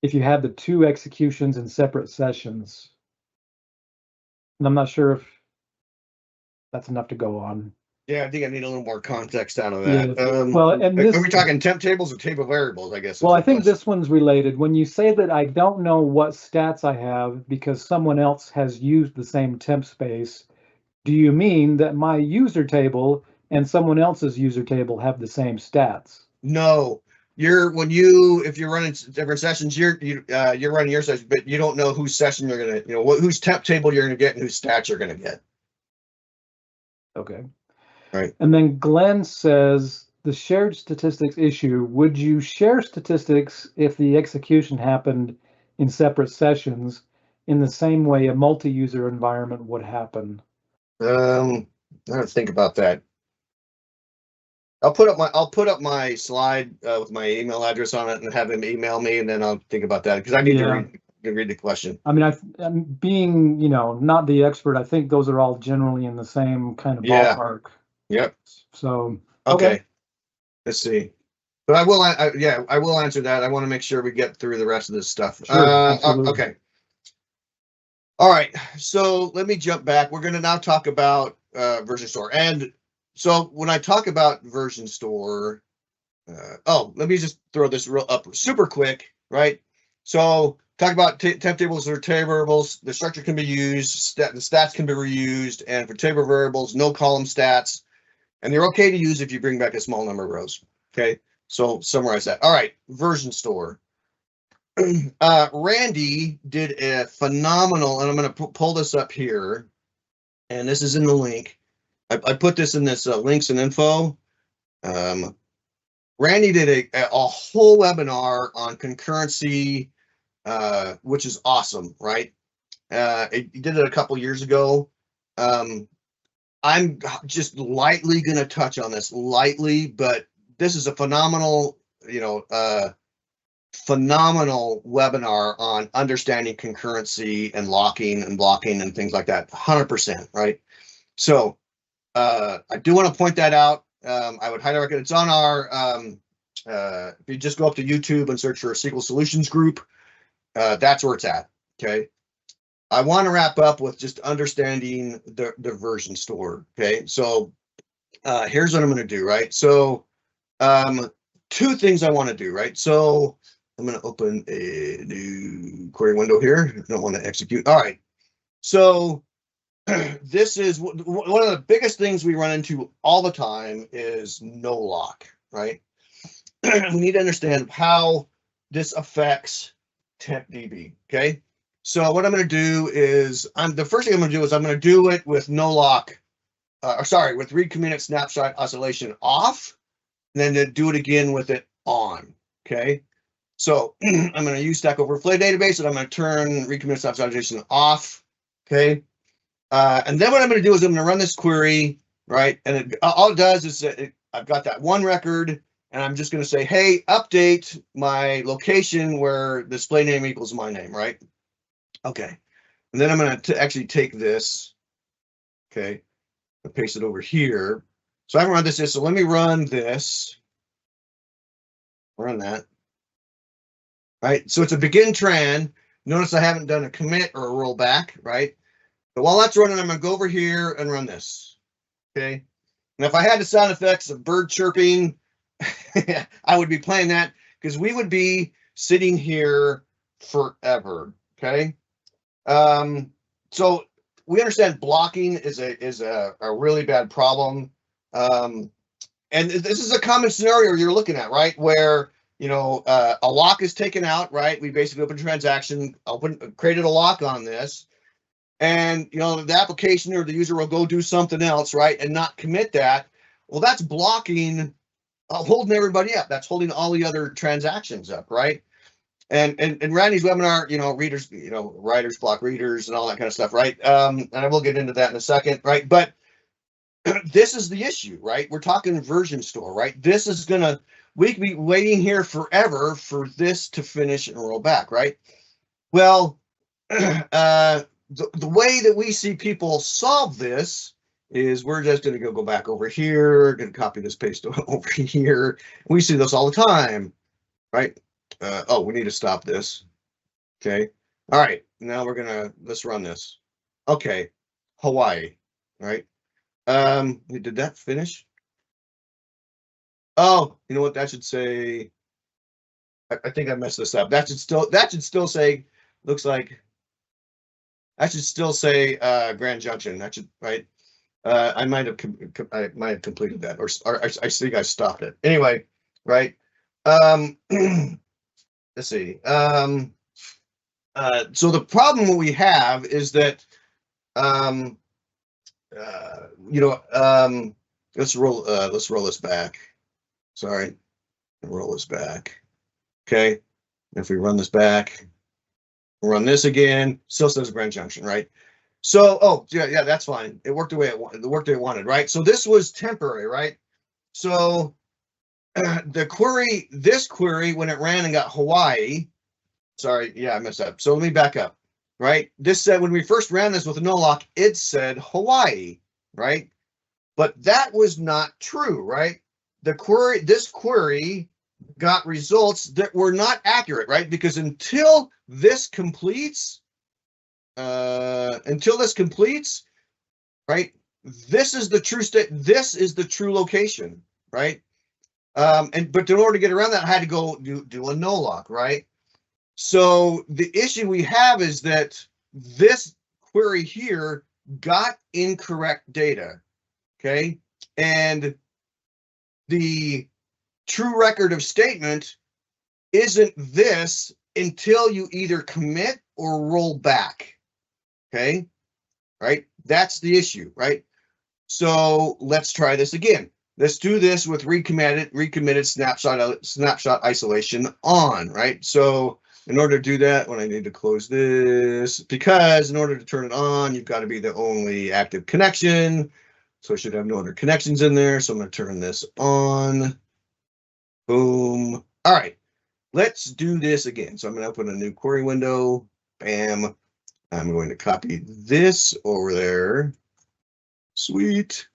if you had the 2 executions in separate sessions? And I'm not sure if that's enough to go on. Yeah, I think I need a little more context out of that. Yeah. Well, and this, are we talking temp tables or table variables, I guess? Well, I think this one's related. When you say that I don't know what stats I have because someone else has used the same temp space, do you mean that my user table and someone else's user table have the same stats? No. If you're running different sessions, you're running your session, but you don't know whose session you're gonna, whose temp table you're gonna get and whose stats you're gonna get. Okay. Right. And then Glenn says the shared statistics issue. Would you share statistics if the execution happened in separate sessions in the same way a multi-user environment would happen? I don't think about that. I'll put up my slide with my email address on it and have him email me, and then I'll think about that because I need to read the question. I mean, I'm being, not the expert. I think those are all generally in the same kind of ballpark. Yep. So okay. Let's see. But I will answer that. I want to make sure we get through the rest of this stuff. Sure, okay. All right. So let me jump back. We're going to now talk about version store. And so when I talk about version store, let me just throw this up super quick, right? So talk about temp tables or table variables. The structure can be used, the stats can be reused, and for table variables, no column stats, and they're okay to use if you bring back a small number of rows. Okay, so summarize that. All right, version store. Randy did a phenomenal, and I'm going to pull this up here, and this is in the link. I put this in this links and info. Randy did a whole webinar on concurrency, which is awesome, right? He did it a couple years ago. I'm just lightly going to touch on this lightly, but this is a phenomenal, phenomenal webinar on understanding concurrency and locking and blocking and things like that. 100%, right? So I do want to point that out. I would highly recommend. It's on our, if you just go up to YouTube and search for a SQL Solutions group, that's where it's at. Okay. I want to wrap up with just understanding the version store. Okay. So here's what I'm going to do, right? So two things I want to do, right? So I'm going to open a new query window here. I don't want to execute. All right. So this is one of the biggest things we run into all the time is no lock, right? We need to understand how this affects Tempdb, okay? So what I'm going to do is, the first thing I'm going to do is I'm going to do it with no lock, with read commit snapshot isolation off, and then to do it again with it on, okay? So I'm going to use Stack Overflow database, and I'm going to turn read commit snapshot isolation off, okay? And then what I'm going to do is I'm going to run this query, right? And all it does is I've got that one record, and I'm just going to say, hey, update my location where display name equals my name, right? Okay. And then I'm going to actually take this, okay, and paste it over here. So I haven't run this yet, so let me run this. Run that. Right. So it's a begin tran. Notice I haven't done a commit or a rollback, right? But while that's running, I'm going to go over here and run this. Okay. And if I had the sound effects of bird chirping, I would be playing that because we would be sitting here forever. Okay. So we understand blocking is a really bad problem. And this is a common scenario you're looking at, right? Where, you know, a lock is taken out, right? We basically open a transaction, created a lock on this. And, you know, the application or the user will go do something else, right? And not commit that. Well, that's blocking, holding everybody up. That's holding all the other transactions up, right? And Randy's webinar, you know, readers, you know, writers block readers and all that kind of stuff, right? And I will get into that in a second, right? But this is the issue, right? We're talking version store, right? This is we could be waiting here forever for this to finish and roll back, right? Well, the way that we see people solve this is we're just going to go back over here, going to copy this, paste over here. We see this all the time, right? Oh, we need to stop this. Okay. All right. Now let's run this. Okay. Hawaii, right? Did that finish? Oh, you know what? That should say, I think I messed this up. That should still say, looks like, that should still say Grand Junction. That should, right? I might have completed that, or I think I stopped it. Anyway, right? Let's see. So the problem we have is that, you know, let's roll this back. Sorry, roll this back. Okay, if we run this back, run this again, still says Grand Junction, right? So, oh yeah, that's fine. It worked the way it wanted, right? So this was temporary, right? So this query, when it ran and got Hawaii, sorry, yeah, I messed up. So let me back up, right? This said, when we first ran this with a no lock, it said Hawaii, right? But that was not true, right? This query got results that were not accurate, right? Because until this completes, right? This is the true state. This is the true location, right? But in order to get around that, I had to go do a no lock, right? So the issue we have is that this query here got incorrect data, okay? And the true record of statement isn't this until you either commit or roll back, okay? Right? That's the issue, right? So let's try this again. Let's do this with recommitted snapshot isolation on, right? So in order to do that, when I need to close this, because in order to turn it on, you've got to be the only active connection. So I should have no other connections in there. So I'm going to turn this on. Boom. All right, let's do this again. So I'm going to open a new query window. Bam. I'm going to copy this over there. Sweet.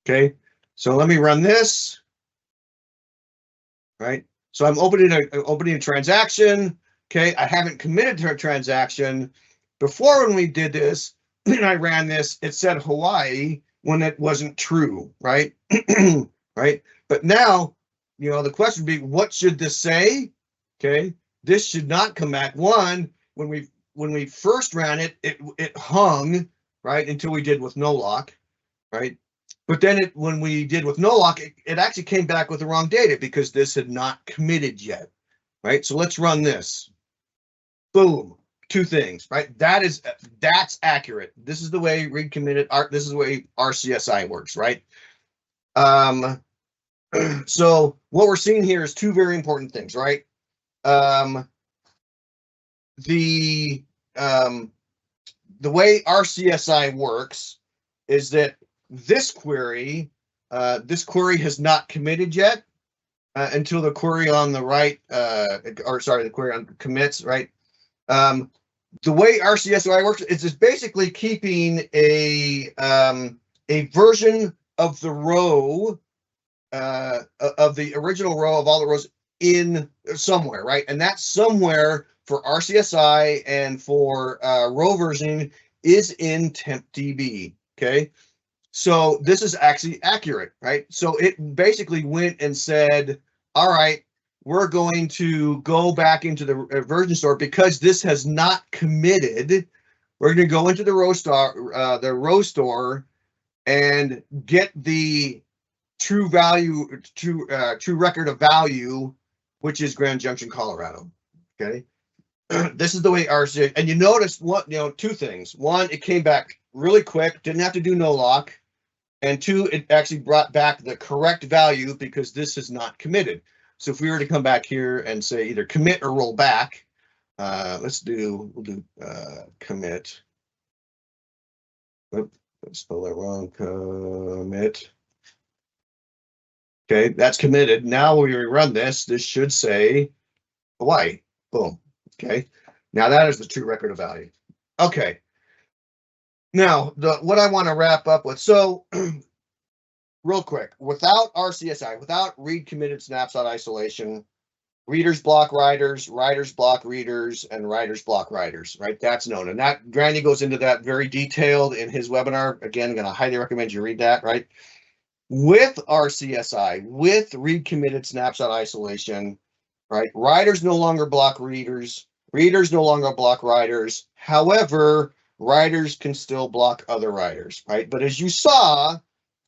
Okay. So let me run this, right? So I'm opening a transaction. Okay, I haven't committed to a transaction. Before, when we did this, and I ran this, it said Hawaii when it wasn't true, right? Right? But now, the question would be, what should this say? Okay, this should not come back. One, when we first ran it, it hung, right, until we did with no lock, right? But then when we did with no lock, it actually came back with the wrong data because this had not committed yet, right? So let's run this. Boom, 2 things, right? That's accurate. This is the way read committed. This is the way RCSI works, right? So what we're seeing here is 2 very important things, right? The way RCSI works is that this query has not committed yet until the query on the right, the query on commits, right? The way RCSI works is it's basically keeping a version of the row, of the original row of all the rows in somewhere, right? And that somewhere for RCSI and for row versioning is in Tempdb, okay? So this is actually accurate, right? So it basically went and said, all right, we're going to go back into the version store because this has not committed. We're going to go into the row store and get the true record of value, which is Grand Junction, Colorado. Okay. This is the way RCSI, and you notice 2 things. 1, it came back really quick, didn't have to do no lock. And 2, it actually brought back the correct value because this is not committed. So if we were to come back here and say either commit or roll back, we'll do commit. Oops, I spelled that wrong. Commit. Okay, that's committed. Now when we run this should say Hawaii. Boom. Okay. Now that is the true record of value. Okay. Now what I want to wrap up with. So real quick, without RCSI, without read committed snapshot isolation, readers block writers, writers block readers, and writers block writers, right? That's known. And that Granny goes into that very detailed in his webinar. Again, I'm going to highly recommend you read that, right? With RCSI, with read committed snapshot isolation, right? Writers no longer block readers, readers no longer block writers. However, writers can still block other writers, right? But as you saw,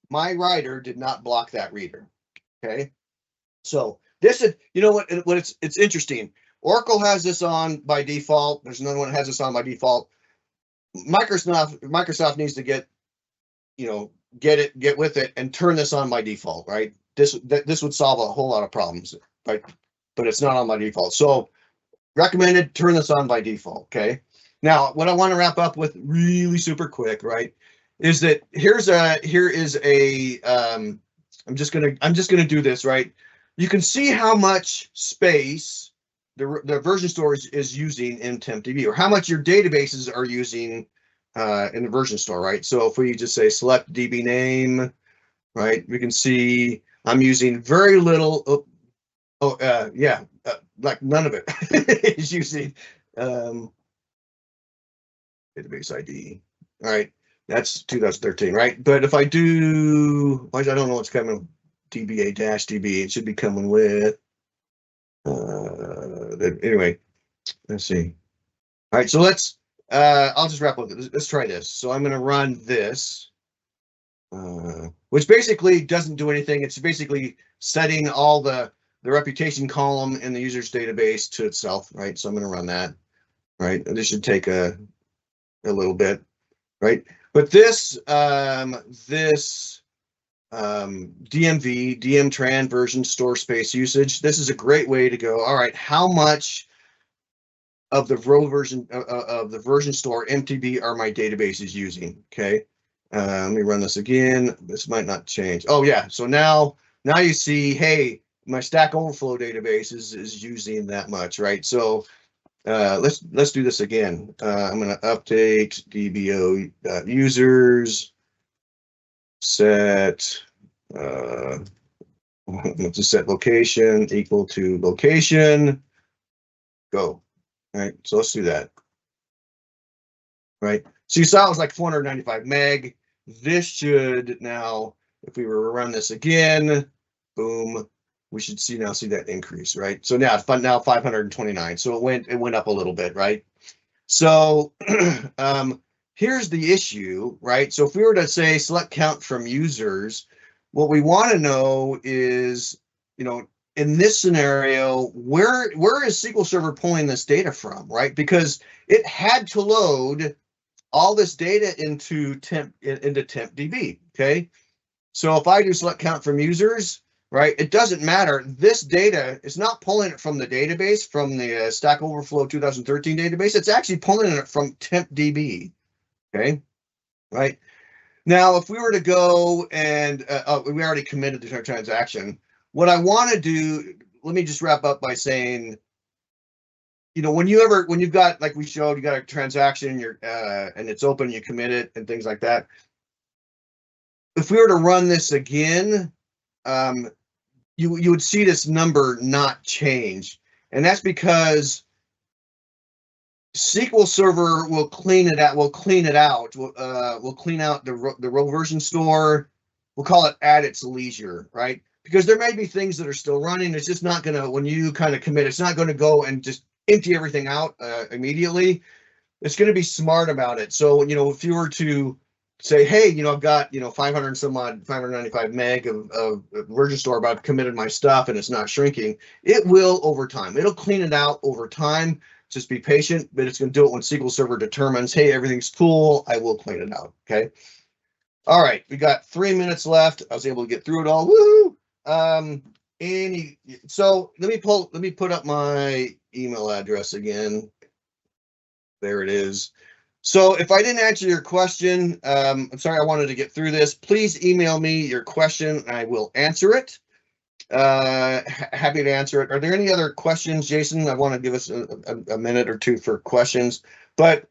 my writer did not block that reader. Okay, so this is, what it's interesting. Oracle has this on by default. There's another one that has this on by default. Microsoft needs to get with it and turn this on by default, right? This would solve a whole lot of problems, right? But it's not on by default. So recommended, turn this on by default. Okay. Now, what I want to wrap up with really super quick, right, is that here is a I'm just gonna do this, right? You can see how much space the version store is using in Tempdb, or how much your databases are using in the version store, right? So if we just say select DB name, right, we can see I'm using very little. Like none of it is using database ID. All right, that's 2013, right? But if I do, I don't know what's coming. DBA-DB, it should be coming with. Anyway, let's see. All right, so let's. I'll just wrap up. Let's try this. So I'm going to run this, which basically doesn't do anything. It's basically setting all the reputation column in the user's database to itself, right? So I'm going to run that, right? And this should take a little bit, right? But this DMV, DMTran version store space usage, this is a great way to go. All right, how much of the row version of the version store MTB are my databases using? Okay, let me run this again. This might not change. Oh yeah, so now you see, hey, my Stack Overflow database is using that much, right? So let's do this again. I'm going to update DBO users, set Let's just set location equal to location. Go. All right, so let's do that. Right, so you saw it was like 495 meg. This should now, if we were to run this again, boom, we should see that increase, right? So now 529. So it went up a little bit, right? So here's the issue, right? So if we were to say select count from users, what we want to know is, in this scenario, where is SQL Server pulling this data from, right? Because it had to load all this data into Tempdb, okay? So if I do select count from users, right, it doesn't matter. This data is not pulling it from the database, from the Stack Overflow 2013 database. It's actually pulling it from Tempdb, okay? Right? Now, if we were to go and, we already committed the transaction. What I want to do, let me just wrap up by saying, when you've got, like we showed, you got a transaction, and it's open, you commit it and things like that. If we were to run this again, you would see this number not change. And that's because SQL Server will clean it out. We'll clean out the row version store. We'll call it at its leisure, right? Because there may be things that are still running. It's just not going to, when you kind of commit, it's not going to go and just empty everything out immediately. It's going to be smart about it. So, if you were to say, hey, I've got, 595 meg of version store, but I've committed my stuff and it's not shrinking, it will over time. It'll clean it out over time. Just be patient, but it's going to do it when SQL Server determines, hey, everything's cool, I will clean it out, okay? All right, we got 3 minutes left. I was able to get through it all. Woo! So let me put up my email address again. There it is. So if I didn't answer your question, I'm sorry, I wanted to get through this. Please email me your question and I will answer it. Happy to answer it. Are there any other questions, Jason? I want to give us a minute or two for questions, but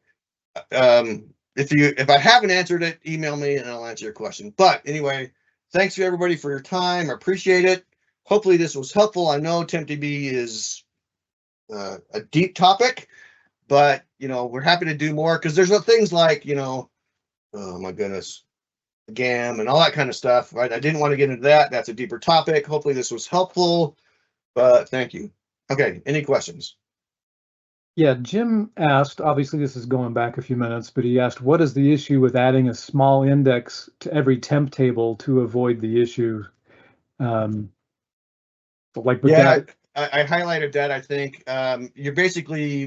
if I haven't answered it, email me and I'll answer your question. But anyway, thanks to everybody for your time. I appreciate it. Hopefully this was helpful. I know Tempdb is a deep topic, but we're happy to do more because there's things like, oh my goodness, GAM and all that kind of stuff, right? I didn't want to get into that. That's a deeper topic. Hopefully this was helpful, but thank you. Okay, any questions? Yeah, Jim asked, obviously this is going back a few minutes, but he asked, what is the issue with adding a small index to every temp table to avoid the issue? Like with that. I highlighted that, I think. You're basically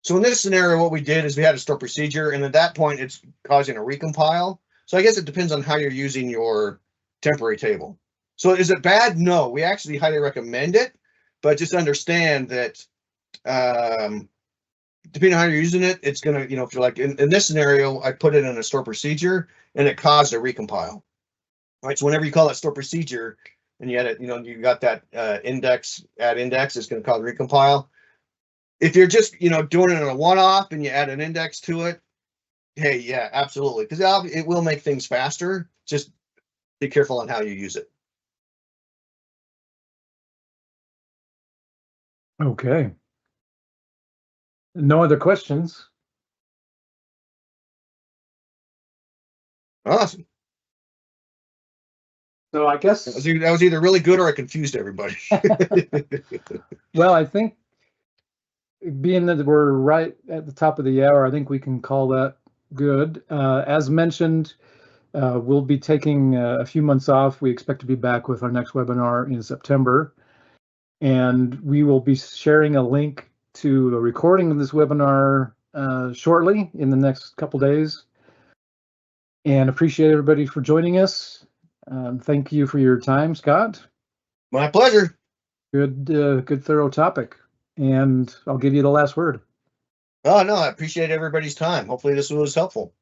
so in this scenario, what we did is we had a store procedure, and at that point, it's causing a recompile. So I guess it depends on how you're using your temporary table. So is it bad? No, we actually highly recommend it, but just understand that depending on how you're using it, it's going to, if you're like in this scenario, I put it in a store procedure and it caused a recompile. Right, so whenever you call that store procedure and you had it, you got that add index, it's going to cause recompile. If you're just, doing it in a one-off and you add an index to it, hey, yeah, absolutely, because it will make things faster. Just be careful on how you use it. Okay. No other questions. Awesome. So I guess that was either really good or I confused everybody. Well, I think being that we're right at the top of the hour, I think we can call that good. As mentioned, we'll be taking a few months off. We expect to be back with our next webinar in September. And we will be sharing a link to a recording of this webinar shortly in the next couple days. And appreciate everybody for joining us. Thank you for your time, Scott. My pleasure. Good thorough topic. And I'll give you the last word. Oh, no, I appreciate everybody's time. Hopefully this was helpful.